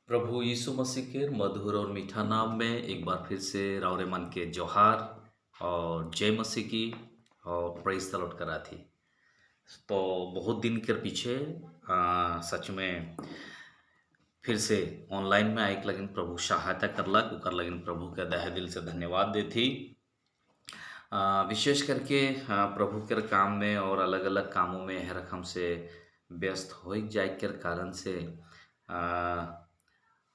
प्रभु यीशु मसीह के मधुर और मीठा नाम में एक बार फिर से रावरे मन के जोहार और जय मसीह की और प्रेज द लॉर्ड करा थी। तो बहुत दिन के पीछे सच में फिर से ऑनलाइन में आइक लगिन प्रभु सहायता करलक उकर लगिन प्रभु के दहे दिल से धन्यवाद देती। विशेष करके प्रभु के काम में और अलग अलग कामों में हर हमसे व्यस्त हो जाए के कारण से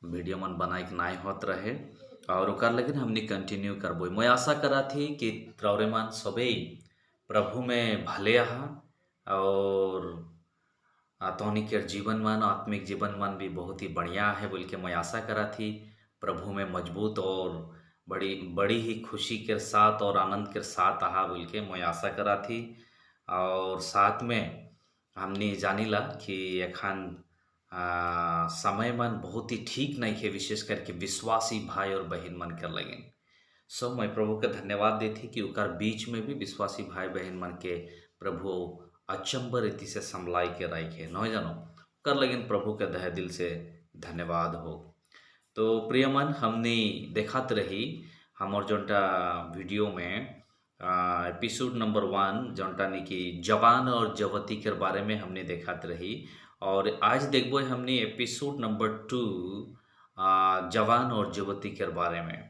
वीडियो मन बनाए के नाय होत रहे और ओकर लगिन हमने कंटिन्यू करबो। मैं आशा करा थी कि त्रौरे मन सबे प्रभु में भले आहा और तोहनी के जीवन मन आत्मिक जीवन मन भी बहुत ही बढ़िया है बोल के मैं आशा करा थी। प्रभु में मजबूत और बड़ी बड़ी ही खुशी के साथ और आनंद के साथ आहा बोल के मैं आशा करा थी। और साथ में हमने जानिला कि एखन समय मन बहुत ही ठीक नहीं है, विशेष करके विश्वासी भाई और बहन मन कर लगिन। सो मैं प्रभु के धन्यवाद देती कि उकर बीच में भी विश्वासी भाई बहन मन के प्रभु अचंबर रीति से संभलाई के राखे न जानो कर लगिन प्रभु के दह दिल से धन्यवाद हो। तो प्रिय मन हमने देखत रही हमार जोटा वीडियो में एपिसोड नंबर 1 जोटा नहीं कि जवान और जवती के बारे में हमने देखत रही और आज देखबो हमने एपिसोड नंबर 2 जवान और युवती के बारे में।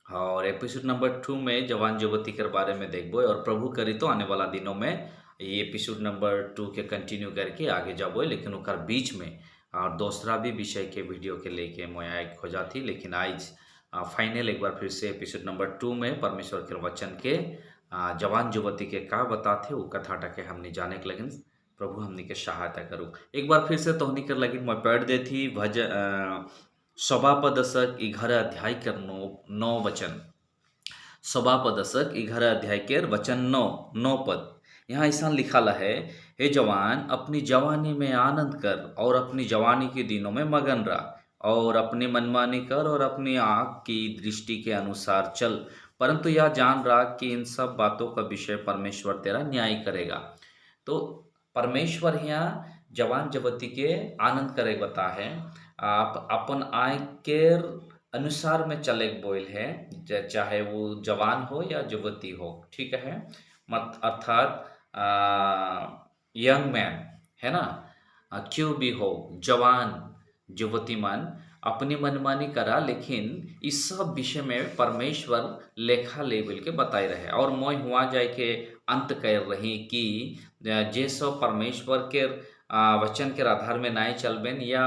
और एपिसोड नंबर 2 में जवान युवती के बारे में देखबो और प्रभु करी तो आने वाला दिनों में ये एपिसोड नंबर 2 के कंटिन्यू करके आगे जाबो। लेकिन उकर बीच में और दूसरा भी विषय के वीडियो के लेके मैं आए खोजा थी। लेकिन आज फाइनल एक बार फिर से एपिसोड नंबर 2 में परमेश्वर के वचन के जवान युवती के का बताते वो कथा टके हमने जाने के लगिन प्रभु हमने के सहायता करूँ। एक बार फिर से तोहनी कर लगिन मैं पढ़ देती सभापदशक 11 अध्याय के 9 वचन। सभापदशक 11 अध्याय के वचन 9 पद यहाँ ऐसा लिखा है, हे जवान अपनी जवानी में आनंद कर और अपनी जवानी के दिनों में मगन रह और अपनी मनमानी कर और अपनी आँख की दृष्टि के अनुसार चल, परंतु यह जान रहा कि इन सब बातों का विषय परमेश्वर तेरा न्याय करेगा। तो परमेश्वर यहाँ जवान युवती के आनंद करे बता है, आप अपन आय के अनुसार में चले बोल है, चाहे वो जवान हो या युवती हो, ठीक है। मत अर्थात यंग मैन है ना, क्यों भी हो जवान युवती मन अपनी मनमानी करा, लेकिन इस सब विषय में परमेश्वर लेखा लेवल के बताए रहे। और मैं हुआ जाए के अंत कर रही कि जे सब परमेश्वर के वचन के आधार में नाय चलबेन या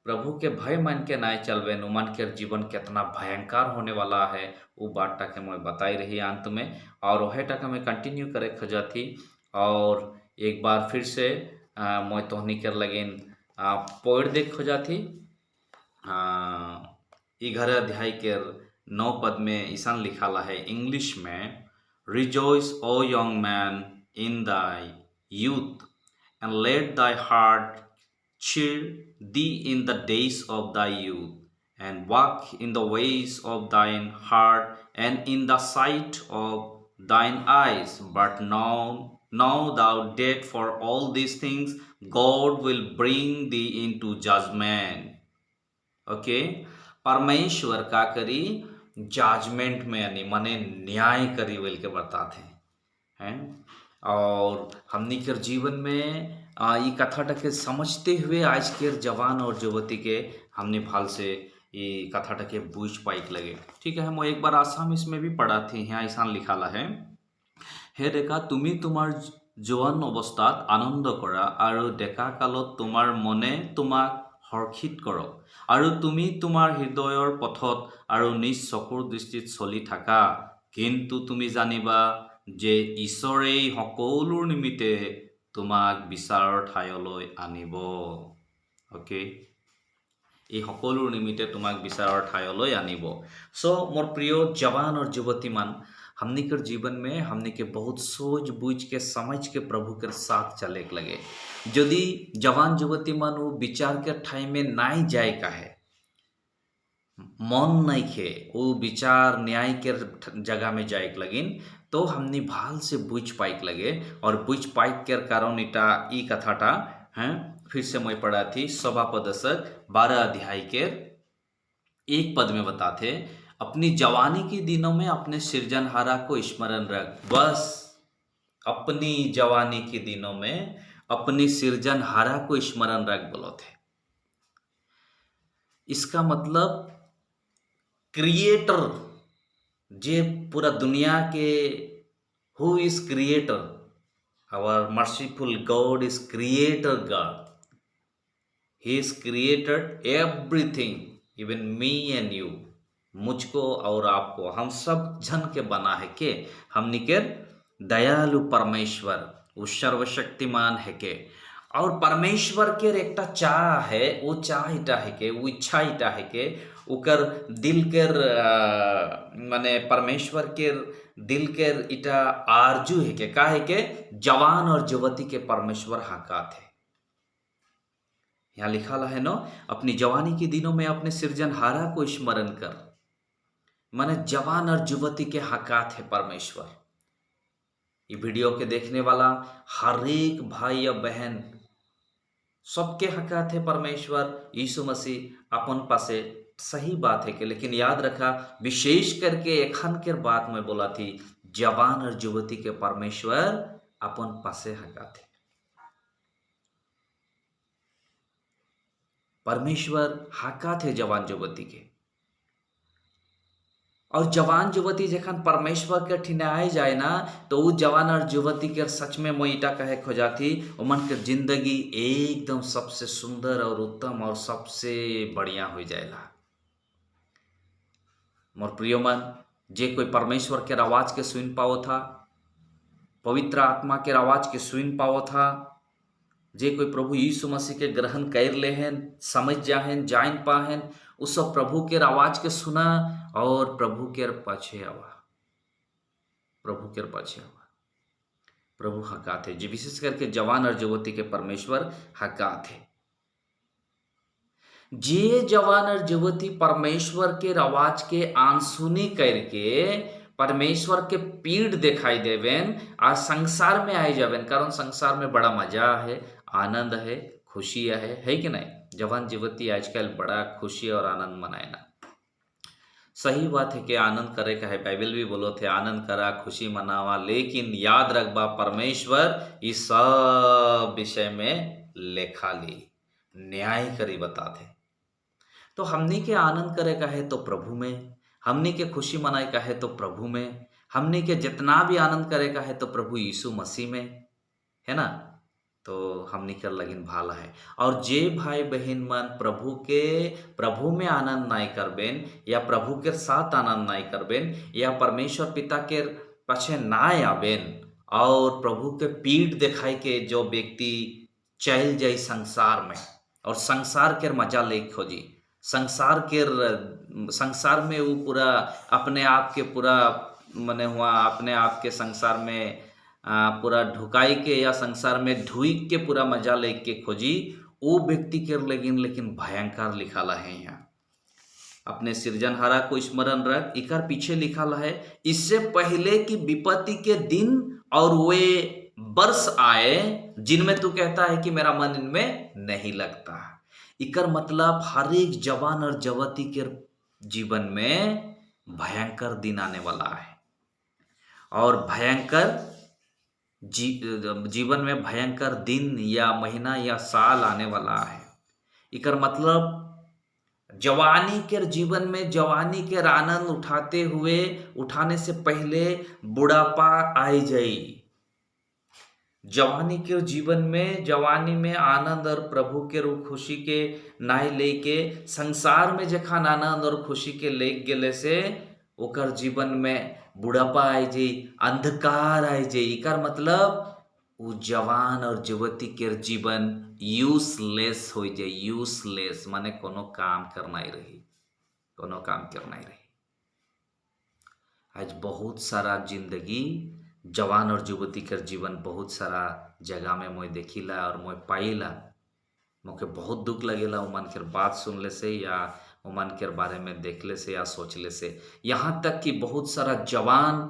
प्रभु के भय मन के नाय चलबेन, उमन के जीवन कितना भयंकर होने वाला है वो बात टाके मैं बताई रही अंत में। और वह टाका मैं कंटिन्यू करे खजा थी। और एक बार फिर से मैं तोहनी कर लगिन पढ़ देख खोजा थी 11 अध्याय के 9 पद में ऐसा लिखा है इंग्लिश में, rejoice O young man in thy youth and let thy heart cheer thee in the days of thy youth, and walk in the ways of thine heart and in the sight of thine eyes. But now thou dead for all these things, God will bring thee into judgment. Okay परमेश्वर का करी judgement में यानी मने न्याय करी बोल के बताते हैं। और हमनी के जीवन में ये कथा टके समझते हुए आज के जवान और युवती के हमने भाल से ये कथा टके बूझ पाइक लगे, ठीक है। मैं एक बार आसाम इसमें भी पढ़ा थी, यहाँ ऐसा लिखा है, हे डेका तुम्हें तुम्हार जवान अवस्थात आनंद करा और डेका काলত तुम्हार मने तुम्हाक हर्षित करक और তুমি তোমাৰ হৃদয়ৰ পথত আৰু নিজ চকুৰ দৃষ্টিত চলি থাকা, কিন্তু তুমি জানিবা যে ঈশ্বৰেই সকলোৰ নিমিত্তে তোমাক বিচাৰৰ ঠাইলৈ আনিব। ओके এই সকলোৰ নিমিত্তে তোমাক বিচাৰৰ ঠাইলৈ আনিব। सो मोर प्रिय जवान और युवती मन हमने के जीवन में हमने के बहुत सोच बूझ के समझ के प्रभु के साथ चले के लगे। यदि जवान युवती मन वो विचार के ठाई में नाई जाए का है, मन नहीं खे वो विचार न्याय के जगह में जाए के लगिन, तो हमने भाल से बुझ पाइक लगे। और बुझ पाइक के कारण इटा ई कथाटा हैं फिर से मैं पढ़ा थी सभापदशक 12 अध्याय के एक पद में बताते, अपनी जवानी के दिनों में अपने सृजनहारा को स्मरण रख। बस अपनी जवानी के दिनों में अपनी सृजनहारा को स्मरण रख बोलो थे। इसका मतलब क्रिएटर, जे पूरा दुनिया के, who is creator, our merciful God is creator God. He is created everything, even me and you, मुझको और आपको, हम सब जन के बना है के हमनी के दयालु परमेश्वर, वो सर्वशक्तिमान है के। और परमेश्वर के एक चाह है, वो चाह इटा है के, वो इच्छा इटा है के, उकर दिल के माने परमेश्वर के दिल के इटा आरजू है के, का है के जवान और युवती के परमेश्वर हकात है। यहाँ लिखा है नो, अपनी जवानी के दिनों में अपने सृजनहारा को स्मरण कर, माने जवान और युवती के हकात है परमेश्वर। ये वीडियो के देखने वाला हर एक भाई या बहन, सबके हकात है परमेश्वर यीशु मसीह अपन पासे। सही बात है कि, लेकिन याद रखा, विशेष करके एखन के बात में बोला थी, जवान और युवती के परमेश्वर अपन पासे हकात है। परमेश्वर हकात है जवान युवती के। और जवान युवती जखन परमेश्वर के ठिनाए जाए ना, तो वो जवान और युवती के सच में मोइटा कहे खोजाती, उमन के जिंदगी एकदम सबसे सुंदर और उत्तम और सबसे बढ़िया हो जाएगा। मोर प्रिय मन, जे कोई परमेश्वर के आवाज के सुन पाओ था, पवित्र आत्मा के आवाज के सुन पाओ था, जे कोई प्रभु यीशु मसीह के ग्रहण कर ले हैं, समझ जाहें, जान पाहें, उस सब प्रभु के आवाज के सुना और प्रभु के पाछे आवा, प्रभु के पाछे आवा। प्रभु हकात है, जो विशेष करके जवान और युवती के परमेश्वर हकात है। जे जवान और युवती परमेश्वर के आवाज के अनसुनी करके परमेश्वर के पीड़ दिखाई देवेन, आज संसार में आए जावेन, कारण संसार में बड़ा मजा है, आनंद है, खुशी है कि नहीं। जवान युवती आजकल बड़ा खुशी और आनंद मनाए ना। सही बात है कि आनंद करे का है, बाइबल भी बोलो थे, आनंद करा, खुशी मनावा, लेकिन याद रखबा परमेश्वर इस सब विषय में लेखा ली, न्याय करी बता थे। तो हमने के आनंद करे का है तो प्रभु में, हमने के खुशी मनाए का है तो प्रभु में, हमने के जितना भी आनंद करे का है तो प्रभु यीशु मसीह में, है ना। तो हमने कर लगिन भाला है। और जे भाई बहन मन प्रभु में आनंद नहीं करबेन, या प्रभु के साथ आनंद नहीं करबेन, या परमेश्वर पिता के पछे ना आबेन, और प्रभु के पीठ दिखाई के जो व्यक्ति चल जाई संसार में, और संसार के मजा ले खोजी, संसार में वो पूरा अपने आप के पूरा मने हुआ, अपने आप के संसार में पूरा ढुकाई के, या संसार में ढुई के पूरा मजा ले के खोजी, वो व्यक्ति के लेकिन भयंकर लिखाला है। यहाँ अपने सृजनहारा को स्मरण रख, इकर पीछे लिखाला है, इससे पहले कि विपत्ति के दिन और वे वर्ष आए जिनमें तू कहता है कि मेरा मन इनमें नहीं लगता। इकर मतलब हर एक जवान और युवती के जीवन में भयंकर दिन आने वाला है, और भयंकर जीवन में भयंकर दिन या महीना या साल आने वाला है। इकर मतलब जवानी के जीवन में जवानी के आनंद उठाने से पहले बुढ़ापा आई जाई। जवानी के जीवन में, जवानी में आनंद और प्रभु के रूप खुशी के नाई लेके संसार में जखन आनंद और खुशी के लेक गेले से ओकर जीवन में बुढ़ापा आई जाई, अंधकार आई जाई। इकर मतलब वो जवान और युवती के जीवन यूजलेस हो जाए, यूजलेस माने कोनो काम करना ही रही, कोनो काम करना ही रही। आज बहुत सारा जिंदगी जवान और युवती के जीवन बहुत सारा जगह में मैं देखिला और मैं पाइला, मुझे बहुत दुख लगेला उमन के बात सुनले से, या उमन के बारे में देखले से या सोचले से। यहाँ तक कि बहुत सारा जवान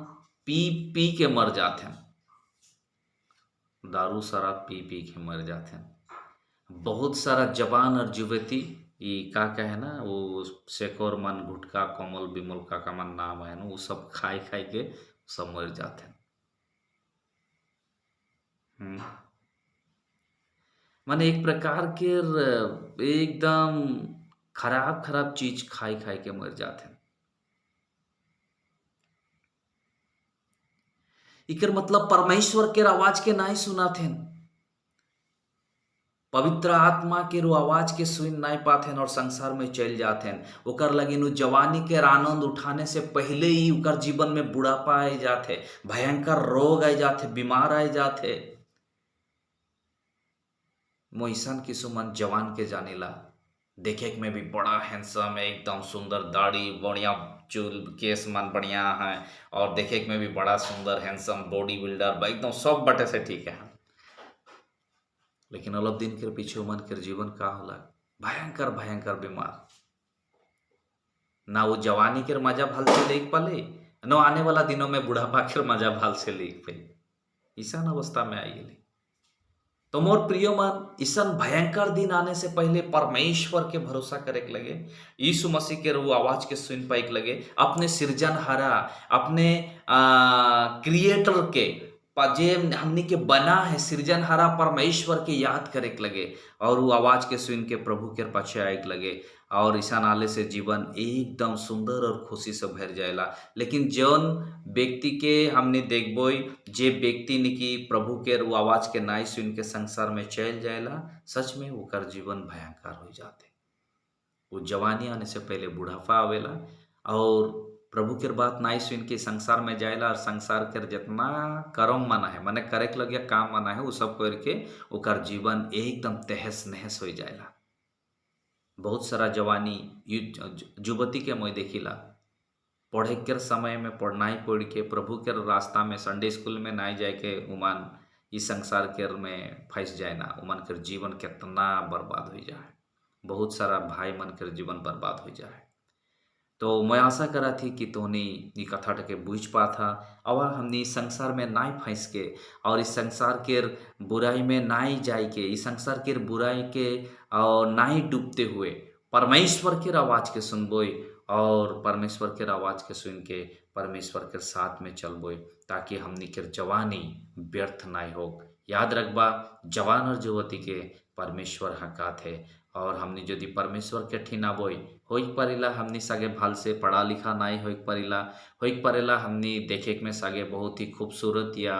पी के मर जाते हैं, दारू शराब पी के मर जाते हैं। बहुत सारा जवान और युवती ई का है ना वो शेखर मन गुटका कमल बिमल का मन नाम है ना वो सब खाई खाई के सब मर जाते हैं। हम्म, माने एक प्रकार के एकदम खराब खराब चीज खाई खाई के मर जाते हैं। इकर मतलब परमेश्वर के आवाज के नहीं सुनाथे, पवित्र आत्मा के रो आवाज के सुन नहीं पाथे और संसार में चल जाते। ओकर लगिन उ जवानी के आनंद उठाने से पहले ही उकर जीवन में बुढ़ापा आ जाते, भयंकर रोग आ जाते, बीमार आ जाते। मोइसन की सुमन जवान के जानेला, देखे में भी बड़ा हैंडसम है, एकदम सुंदर दाढ़ी बढ़िया, चूल केस मन बढ़िया है, और देखे में भी बड़ा सुंदर हैंडसम बॉडी बिल्डर एकदम सब बटे से ठीक है। लेकिन अलग दिन के पीछे मन के जीवन का होला, भयंकर भयंकर बीमार। ना वो जवानी के मजा भाल से लेक पाले, न आने वाला दिनों में बुढ़ापा के मजा भाल से लेक पाई, ईसान अवस्था में आई गई। तो मोर प्रिय मन, ईसन भयंकर दिन आने से पहले परमेश्वर के भरोसा करे के लगे, यीशु मसीह के वो आवाज के सुन पाए के लगे, अपने सृजनहारा, अपने क्रिएटर के जे हमनी के बना है सृजनहारा परमेश्वर के याद करे के लगे, और वो आवाज के सुन के प्रभु के पाछे आए के लगे, और ईसा नाले से जीवन एकदम सुंदर और खुशी से भर जाएला। लेकिन जौन व्यक्ति के हमने देखबो, जे व्यक्ति निकी प्रभु के वो आवाज के नाई सुन के संसार में चल जाएला, सच में ओकर जीवन भयंकर हो जाते। वो जवानी आने से पहले बुढ़ापा आवेला, और प्रभु के बात नाई सुन के संसार में जाएला, और संसार के जितना कर्म मना है, माने करे के लगे काम मना है, वो सब करके ओकर जीवन एकदम तहस नहस हो जाएला। बहुत सारा जवानी युवती के मैं देखिला, पढ़े के समय में पढ़नाई पढ़ के प्रभु के रास्ता में संडे स्कूल में नहीं जाए के उमान इस संसार के में फंस जाए ना, उमान के जीवन कितना बर्बाद हो जाए, बहुत सारा भाई मन के जीवन बर्बाद हो जाए। तो मैं आशा करा थी कि तोहनी ये कथा के बूझ पा था, और हमने इस संसार में नाई फंस के, और इस संसार के बुराई में नाई जाए के, इस संसार के बुराई के और नाई डूबते हुए परमेश्वर के आवाज के सुनबोई, और परमेश्वर के आवाज के सुन के परमेश्वर के साथ में चलबोई, ताकि हमनी के जवानी व्यर्थ नाई हो। याद रखबा, जवान और युवती के परमेश्वर हकात है, और हमने यदि परमेश्वर के ठिना बोई हो परेला, हमने सगे भाल से पढ़ा लिखा नाई हो परेला, हमने देखे में सगे बहुत ही खूबसूरत या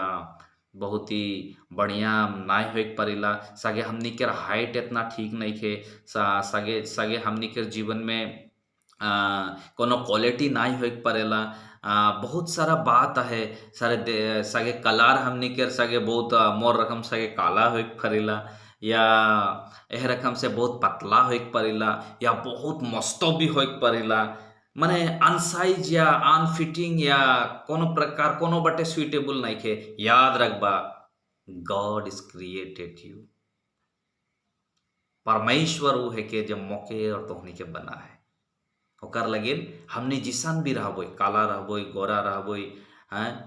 बहुत ही बढ़िया नाई हो परेला, सगे हमने के हाइट इतना ठीक नहीं थे, सगे सगे हमने के जीवन में कोनो क्वालिटी नाई हो परेला। बहुत सारा बात है, सारे सगे कलार हमने के सगे बहुत मोर रकम सगे काला हो परेला, या एह रकम से बहुत पतला हो पड़ेला, या बहुत मस्तो भी हो पड़ेला, माने अनसाइज या अनफिटिंग या कोनो प्रकार कोनो बटे सुइटेबल नहीं खे। याद रखबा, गॉड इज क्रिएटेड यू, परमेश्वर वो है के जब मौके और तोहनी के बना है, ओकर लगे हमने जिसान भी रहबोई, काला रहबोई, गोरा रहबोई,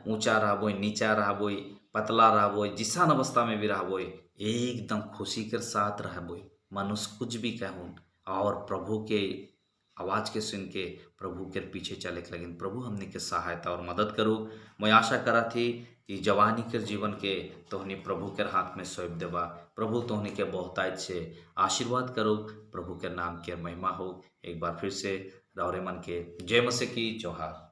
ऊंचा रहबोई, नीचा रहबोई, पतला रहबोई, जिसान अवस्था में भी रहबोई, एकदम खुशी के साथ रहबोई, मनुष्य कुछ भी कहूँ, और प्रभु के आवाज के सुन के प्रभु के पीछे चले के लगिन। प्रभु हमने के सहायता और मदद करो। मैं आशा करा थी कि जवानी के जीवन के तोहनी प्रभु के हाथ में सौंप देवा, प्रभु तोहनी के बहुतायत से आशीर्वाद करो, प्रभु के नाम के महिमा हो। एक बार फिर से रौरे मन के जय मसीह की जोहार।